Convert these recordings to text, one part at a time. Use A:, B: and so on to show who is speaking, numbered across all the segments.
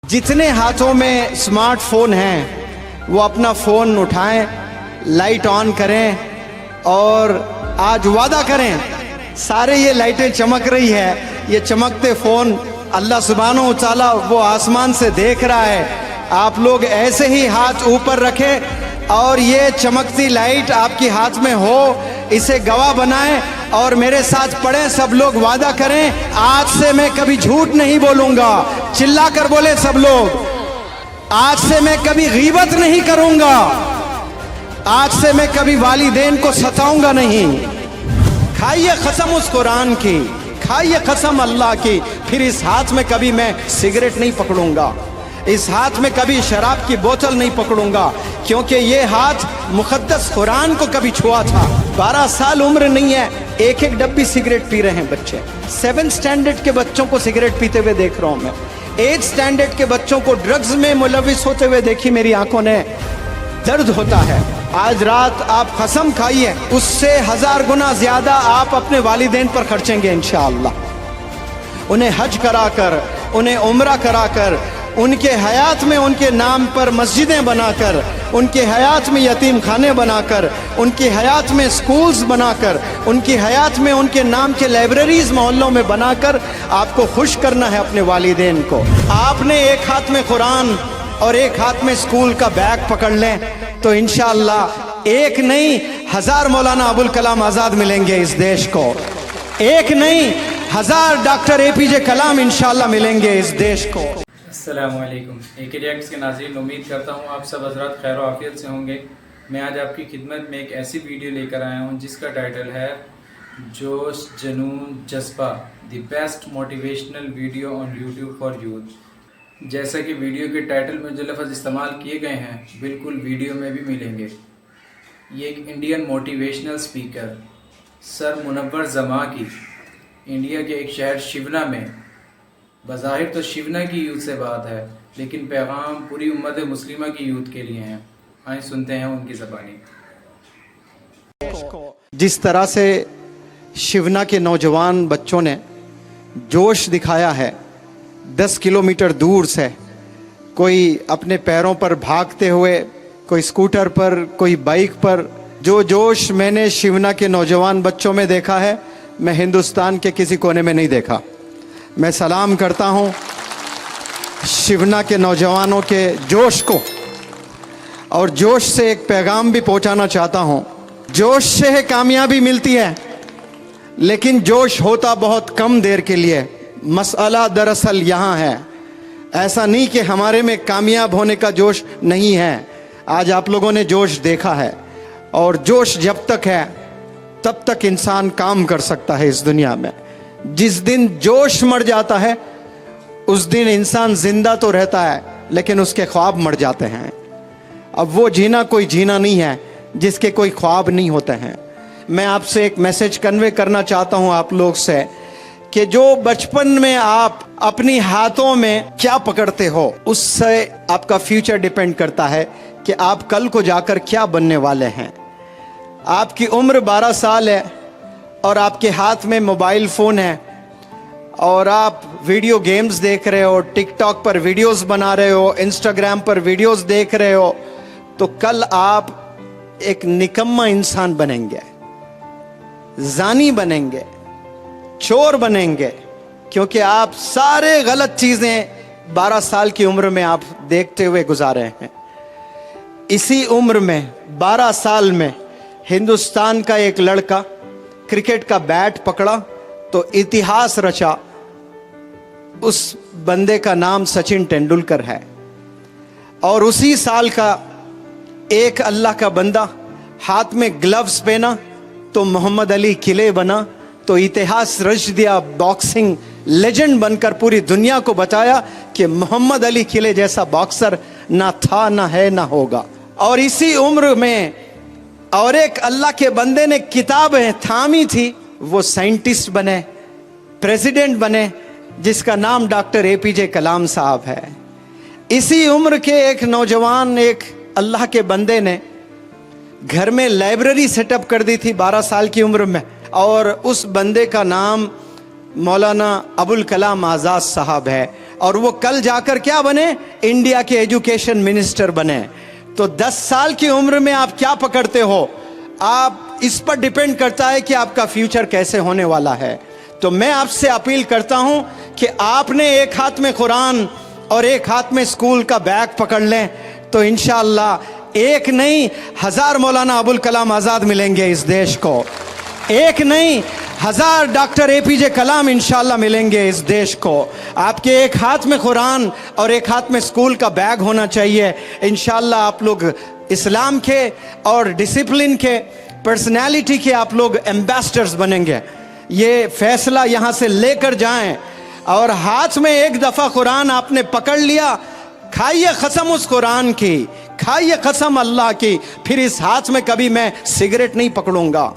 A: जितने हाथों में स्मार्टफोन हैं वो अपना फ़ोन उठाएं, लाइट ऑन करें और आज वादा करें, सारे ये लाइटें चमक रही है, ये चमकते फ़ोन अल्लाह सुब्हानहू व तआला वो आसमान से देख रहा है। आप लोग ऐसे ही हाथ ऊपर रखें और ये चमकती लाइट आपके हाथ में हो, इसे गवाह बनाएं और मेरे साथ पढ़ें। सब लोग वादा करें, आज से मैं कभी झूठ नहीं बोलूंगा। चिल्ला कर बोले सब लोग, आज से मैं कभी गीबत नहीं करूंगा, आज से मैं कभी वालिदैन को सताऊंगा नहीं। खाइए कसम उस कुरान की, खाइए कसम अल्लाह की, फिर इस हाथ में कभी मैं सिगरेट नहीं पकड़ूंगा, इस हाथ में कभी शराब की बोतल नहीं पकड़ूंगा, क्योंकि ये हाथ मुकद्दस कुरान को कभी छुआ था। 12 साल उम्र नहीं है, एक एक डब्बी सिगरेट पी रहे हैं बच्चे। 7 स्टैंडर्ड के बच्चों को सिगरेट पीते हुए देख रहा हूं मैं। 8 स्टैंडर्ड के बच्चों को ड्रग्स में मुलविस होते हुए देखी मेरी आंखों ने। दर्द होता है। आज रात आप कसम खाइए, उससे 1000 गुना ज्यादा आप अपने वालिदैन पर खर्चेंगे इंशाअल्लाह। उन्हें हज कराकर, उन्हें उम्रा कराकर, उनके हयात में उनके नाम पर मस्जिदें बनाकर, उनके हयात में यतीम खाने बनाकर, उनकी हयात में स्कूल्स बनाकर, उनकी हयात में उनके नाम के लाइब्रेरीज मोहल्लों में बनाकर आपको खुश करना है अपने वालिदैन को। आपने एक हाथ में कुरान और एक हाथ में स्कूल का बैग पकड़ लें तो इंशाअल्लाह एक नहीं 1000 मौलाना अबुल कलाम आज़ाद मिलेंगे इस देश को। एक नहीं 1000 डॉक्टर APJ कलाम इंशाअल्लाह मिलेंगे इस देश को।
B: अस्सलामुअलैकुम। AK रिएक्ट्स के नाज़रीन, उम्मीद करता हूँ आप सब हज़रात खैर आफियत से होंगे। मैं आज आपकी खिदमत में एक ऐसी वीडियो लेकर आया हूँ जिसका टाइटल है जोश जुनून जज्बा, the best motivational video on YouTube for youth. जैसा कि वीडियो के टाइटल में जो लफ्ज़ इस्तेमाल किए गए हैं बिल्कुल वीडियो में भी मिलेंगे। ये एक Indian motivational speaker sir Munawar Zama की इंडिया के एक शहर शिवना में, बज़ाहिर तो शिवना की यूथ से बात है लेकिन पैगाम पूरी उम्मत मुस्लिमा की यूथ के लिए हैं। आइए सुनते हैं उनकी ज़बानी।
A: जिस तरह से शिवना के नौजवान बच्चों ने जोश दिखाया है, 10 किलोमीटर दूर से कोई अपने पैरों पर भागते हुए, कोई स्कूटर पर, कोई बाइक पर, जो जोश मैंने शिवना के नौजवान बच्चों में देखा है मैं हिंदुस्तान के किसी कोने में नहीं देखा। मैं सलाम करता हूँ शिवना के नौजवानों के जोश को और जोश से एक पैगाम भी पहुँचाना चाहता हूँ। जोश से है कामयाबी मिलती है, लेकिन जोश होता बहुत कम देर के लिए। मसला दरअसल यहाँ है, ऐसा नहीं कि हमारे में कामयाब होने का जोश नहीं है। आज आप लोगों ने जोश देखा है और जोश जब तक है तब तक इंसान काम कर सकता है इस दुनिया में। जिस दिन जोश मर जाता है उस दिन इंसान जिंदा तो रहता है लेकिन उसके ख्वाब मर जाते हैं। अब वो जीना कोई जीना नहीं है जिसके कोई ख्वाब नहीं होते हैं। मैं आपसे एक मैसेज कन्वे करना चाहता हूँ आप लोग से कि जो बचपन में आप अपनी हाथों में क्या पकड़ते हो उससे आपका फ्यूचर डिपेंड करता है कि आप कल को जाकर क्या बनने वाले हैं। आपकी उम्र 12 साल है और आपके हाथ में मोबाइल फ़ोन है और आप वीडियो गेम्स देख रहे हो, टिकटॉक पर वीडियोस बना रहे हो, इंस्टाग्राम पर वीडियोस देख रहे हो, तो कल आप एक निकम्मा इंसान बनेंगे, जानी बनेंगे, चोर बनेंगे, क्योंकि आप सारे गलत चीज़ें 12 साल की उम्र में आप देखते हुए गुजारे हैं। इसी उम्र में 12 साल में हिंदुस्तान का एक लड़का क्रिकेट का बैट पकड़ा तो इतिहास रचा। उस बंदे का नाम सचिन तेंदुलकर है। और उसी साल का एक अल्लाह का बंदा हाथ में ग्लव्स पहना तो मोहम्मद अली किले बना, तो इतिहास रच दिया, बॉक्सिंग लेजेंड बनकर पूरी दुनिया को बताया कि मोहम्मद अली किले जैसा बॉक्सर ना था, ना है, ना होगा। और इसी उम्र में और एक अल्लाह के बंदे ने किताबें थामी थी, वो साइंटिस्ट बने, प्रेसिडेंट बने, जिसका नाम डॉक्टर APJ कलाम साहब है। इसी उम्र के एक नौजवान, एक अल्लाह के बंदे ने घर में लाइब्रेरी सेटअप कर दी थी 12 साल की उम्र में, और उस बंदे का नाम मौलाना अबुल कलाम आज़ाद साहब है। और वो कल जाकर क्या बने, इंडिया के एजुकेशन मिनिस्टर बने। तो 10 साल की उम्र में आप क्या पकड़ते हो, आप इस पर डिपेंड करता है कि आपका फ्यूचर कैसे होने वाला है। तो मैं आपसे अपील करता हूं कि आपने एक हाथ में कुरान और एक हाथ में स्कूल का बैग पकड़ लें, तो इंशाअल्लाह एक नहीं 1000 मौलाना अबुल कलाम आज़ाद मिलेंगे इस देश को, एक नहीं 1000 डॉक्टर APJ कलाम इंशाअल्लाह मिलेंगे इस देश को। आपके एक हाथ में कुरान और एक हाथ में स्कूल का बैग होना चाहिए। इंशाअल्लाह आप लोग इस्लाम के और डिसिप्लिन के, पर्सनैलिटी के आप लोग एम्बेसडर्स बनेंगे। ये फैसला यहाँ से लेकर जाएं, और हाथ में एक दफ़ा कुरान आपने पकड़ लिया, खाइए कसम उस कुरान की, खाइए कसम अल्लाह की, फिर इस हाथ में कभी मैं सिगरेट नहीं पकड़ूंगा,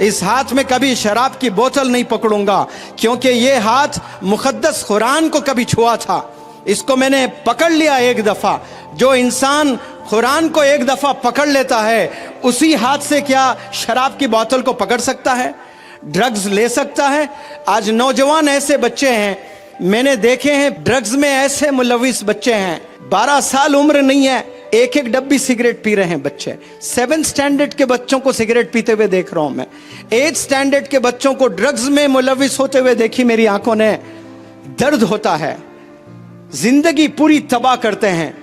A: इस हाथ में कभी शराब की बोतल नहीं पकड़ूंगा, क्योंकि ये हाथ मुक़द्दस कुरान को कभी छुआ था, इसको मैंने पकड़ लिया एक दफ़ा। जो इंसान कुरान को एक दफ़ा पकड़ लेता है, उसी हाथ से क्या शराब की बोतल को पकड़ सकता है, ड्रग्स ले सकता है? आज नौजवान ऐसे बच्चे हैं मैंने देखे हैं, ड्रग्स में ऐसे मुलविस बच्चे हैं, 12 साल उम्र नहीं है, एक एक डब्बी सिगरेट पी रहे हैं बच्चे। 7th स्टैंडर्ड के बच्चों को सिगरेट पीते हुए देख रहा हूं मैं, 8th स्टैंडर्ड के बच्चों को ड्रग्स में मुलविस होते हुए देखी मेरी आंखों ने। दर्द होता है, जिंदगी पूरी तबाह करते हैं।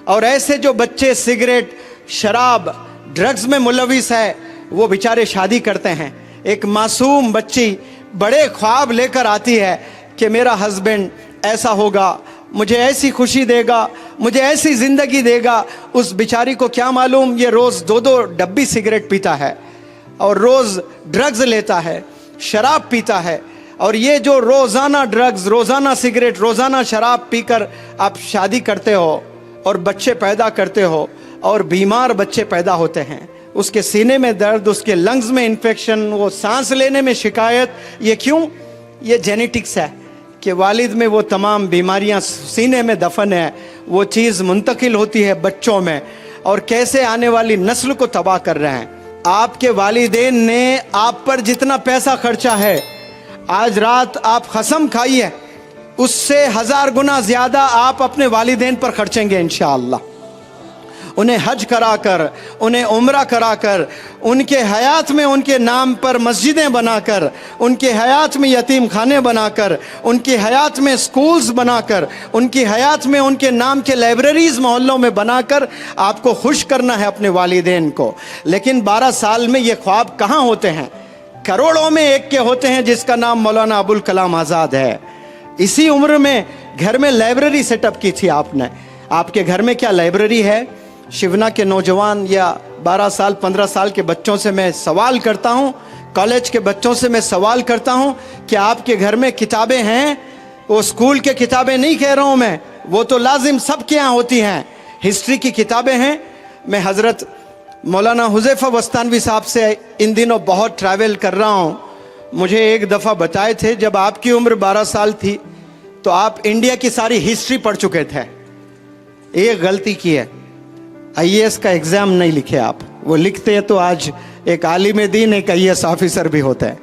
A: और ऐसे जो बच्चे सिगरेट, शराब, ड्रग्स में मुलविस है, वो बेचारे शादी करते हैं। एक मासूम बच्ची बड़े ख्वाब लेकर आती है कि मेरा हस्बैंड ऐसा होगा, मुझे ऐसी खुशी देगा, मुझे ऐसी ज़िंदगी देगा। उस बेचारी को क्या मालूम, ये रोज़ 2-2 डब्बी सिगरेट पीता है और रोज़ ड्रग्स लेता है, शराब पीता है। और ये जो रोज़ाना ड्रग्स, रोज़ाना सिगरेट, रोज़ाना शराब पीकर आप शादी करते हो और बच्चे पैदा करते हो, और बीमार बच्चे पैदा होते हैं, उसके सीने में दर्द, उसके लंग्स में इन्फेक्शन, वो सांस लेने में शिकायत। ये क्यों? ये जेनेटिक्स है कि वालिद में वो तमाम बीमारियां सीने में दफन है, वो चीज़ मुंतकिल होती है बच्चों में, और कैसे आने वाली नस्ल को तबाह कर रहे हैं। आपके वालिदैन ने आप पर जितना पैसा खर्चा है, आज रात आप कसम खाइए, उससे 1000 गुना ज़्यादा आप अपने वालिदैन पर खर्चेंगे इंशाअल्लाह। उन्हें हज कराकर, उन्हें उम्रा कराकर, उनके हयात में उनके नाम पर मस्जिदें बनाकर, उनके हयात में यतीम खाने बनाकर, उनकी हयात में स्कूल्स बनाकर, उनकी हयात में उनके नाम के लाइब्रेरीज़ मोहल्लों में बनाकर आपको खुश करना है अपने वालिदैन को। लेकिन 12 साल में ये ख्वाब कहाँ होते हैं? करोड़ों में एक के होते हैं जिसका नाम मौलाना अबुल कलाम आज़ाद है। इसी उम्र में घर में लाइब्रेरी सेटअप की थी आपने। आपके घर में क्या लाइब्रेरी है? शिवना के नौजवान या 12 साल 15 साल के बच्चों से मैं सवाल करता हूँ, कॉलेज के बच्चों से मैं सवाल करता हूँ कि आपके घर में किताबें हैं? वो स्कूल के किताबें नहीं कह रहा हूँ मैं, वो तो लाजिम सबके यहाँ होती हैं। हिस्ट्री की किताबें हैं। मैं हज़रत मौलाना हुज़ैफ़ा बस्तानवी साहब से इन दिनों बहुत ट्रैवल कर रहा हूँ। मुझे एक दफ़ा बताए थे, जब आपकी उम्र 12 साल थी तो आप इंडिया की सारी हिस्ट्री पढ़ चुके थे। एक गलती की है, IAS का एग्ज़ाम नहीं लिखे आप, वो लिखते हैं तो आज एक आलिम दीन, एक IAS ऑफिसर भी होता है।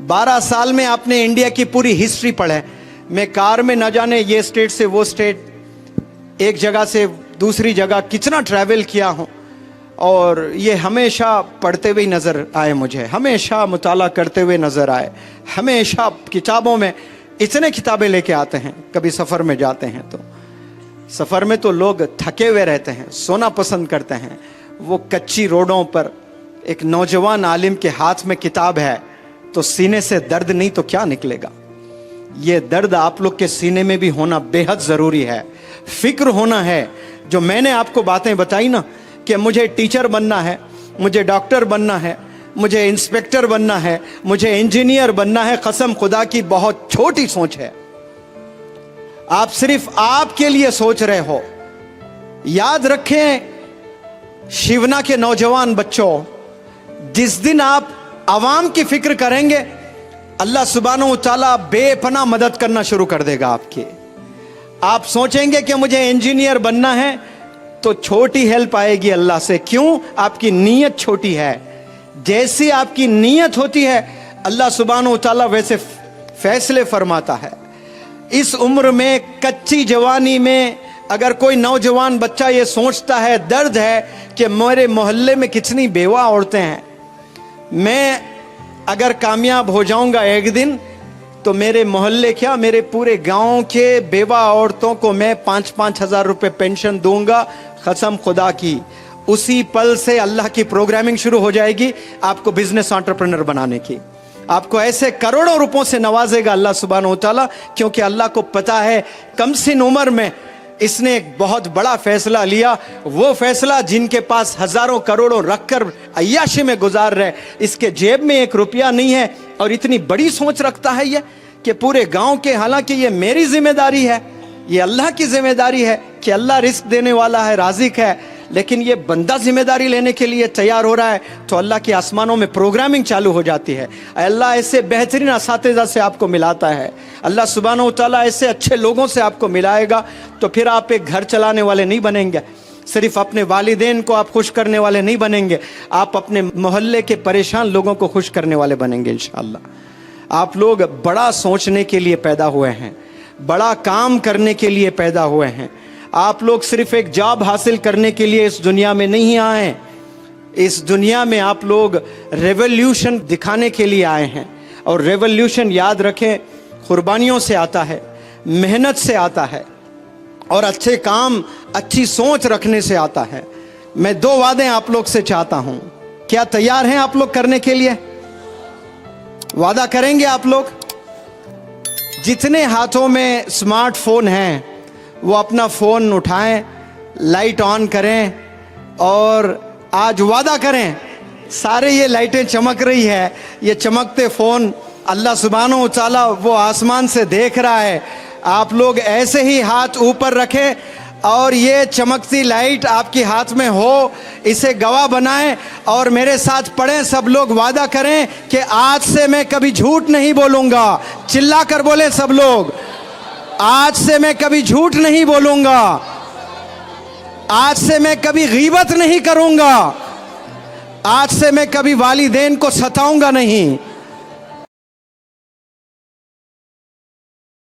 A: 12 साल में आपने इंडिया की पूरी हिस्ट्री पढ़े। मैं कार में न जाने ये स्टेट से वो स्टेट, एक जगह से दूसरी जगह कितना ट्रैवल किया हूँ, और ये हमेशा पढ़ते हुए नज़र आए, मुझे हमेशा मुताला करते हुए नज़र आए। हमेशा किताबों में इतने किताबें लेके आते हैं। कभी सफ़र में जाते हैं तो सफ़र में तो लोग थके हुए रहते हैं, सोना पसंद करते हैं। वो कच्ची रोडों पर एक नौजवान आलिम के हाथ में किताब है तो सीने से दर्द नहीं तो क्या निकलेगा? ये दर्द आप लोग के सीने में भी होना बेहद ज़रूरी है। फ़िक्र होना है। जो मैंने आपको बातें बताई ना कि मुझे टीचर बनना है, मुझे डॉक्टर बनना है, मुझे इंस्पेक्टर बनना है, मुझे इंजीनियर बनना है, कसम खुदा की बहुत छोटी सोच है। आप सिर्फ आपके लिए सोच रहे हो। याद रखें शिवना के नौजवान बच्चों, जिस दिन आप आवाम की फिक्र करेंगे, अल्लाह सुब्हानहू तआला बेपनाह मदद करना शुरू कर देगा आपकी। आप सोचेंगे कि मुझे इंजीनियर बनना है तो छोटी हेल्प आएगी अल्लाह से। क्यों? आपकी नीयत छोटी है। जैसी आपकी नीयत होती है, अल्लाह सुब्हानहू तआला वैसे फैसले फरमाता है। इस उम्र में, कच्ची जवानी में अगर कोई नौजवान बच्चा ये सोचता है, दर्द है कि मेरे मोहल्ले में कितनी बेवा औरतें हैं, मैं अगर कामयाब हो जाऊंगा एक दिन तो मेरे मोहल्ले क्या, मेरे पूरे गांव के बेवा औरतों को मैं 5-5 हज़ार रुपये पेंशन दूंगा, कसम खुदा की। उसी पल से अल्लाह की प्रोग्रामिंग शुरू हो जाएगी आपको बिजनेस एंटरप्रेन्योर बनाने की। आपको ऐसे करोड़ों रुपयों से नवाजेगा अल्लाह सुब्हानहू व तआला, क्योंकि अल्लाह को पता है कमसिन उम्र में इसने एक बहुत बड़ा फैसला लिया, वो फैसला जिनके पास हजारों करोड़ों रखकर अय्याशी में गुजार रहे, इसके जेब में 1 रुपया नहीं है और इतनी बड़ी सोच रखता है ये कि पूरे गांव के, हालांकि ये मेरी जिम्मेदारी है, ये अल्लाह की जिम्मेदारी है कि अल्लाह रिस्क देने वाला है, राज़िक है, लेकिन ये बंदा जिम्मेदारी लेने के लिए तैयार हो रहा है तो अल्लाह के आसमानों में प्रोग्रामिंग चालू हो जाती है। अल्लाह ऐसे बेहतरीन असातिज़ा से आपको मिलाता है, अल्लाह सुब्हानहू व तआला ऐसे अच्छे लोगों से आपको मिलाएगा, तो फिर आप एक घर चलाने वाले नहीं बनेंगे, सिर्फ अपने वालिदैन को आप खुश करने वाले नहीं बनेंगे, आप अपने मोहल्ले के परेशान लोगों को खुश करने वाले बनेंगे इंशाअल्लाह। आप लोग बड़ा सोचने के लिए पैदा हुए हैं, बड़ा काम करने के लिए पैदा हुए हैं। आप लोग सिर्फ एक जॉब हासिल करने के लिए इस दुनिया में नहीं आए, इस दुनिया में आप लोग रेवोल्यूशन दिखाने के लिए आए हैं। और रेवोल्यूशन याद रखें, कुर्बानियों से आता है, मेहनत से आता है और अच्छे काम, अच्छी सोच रखने से आता है। मैं 2 वादे आप लोग से चाहता हूं, क्या तैयार हैं आप लोग करने के लिए? वादा करेंगे आप लोग? जितने हाथों में स्मार्टफोन हैं वो अपना फ़ोन उठाएं, लाइट ऑन करें और आज वादा करें, सारे ये लाइटें चमक रही है, ये चमकते फ़ोन अल्लाह सुब्हानहू व तआला वो आसमान से देख रहा है। आप लोग ऐसे ही हाथ ऊपर रखें और ये चमकती लाइट आपके हाथ में हो, इसे गवाह बनाएं और मेरे साथ पढ़ें सब लोग, वादा करें कि आज से मैं कभी झूठ नहीं बोलूँगा। चिल्ला कर बोले सब लोग, आज से मैं कभी झूठ नहीं बोलूँगा, आज से मैं कभी गीबत नहीं करूँगा, आज से मैं कभी वालिदैन को सताऊँगा नहीं।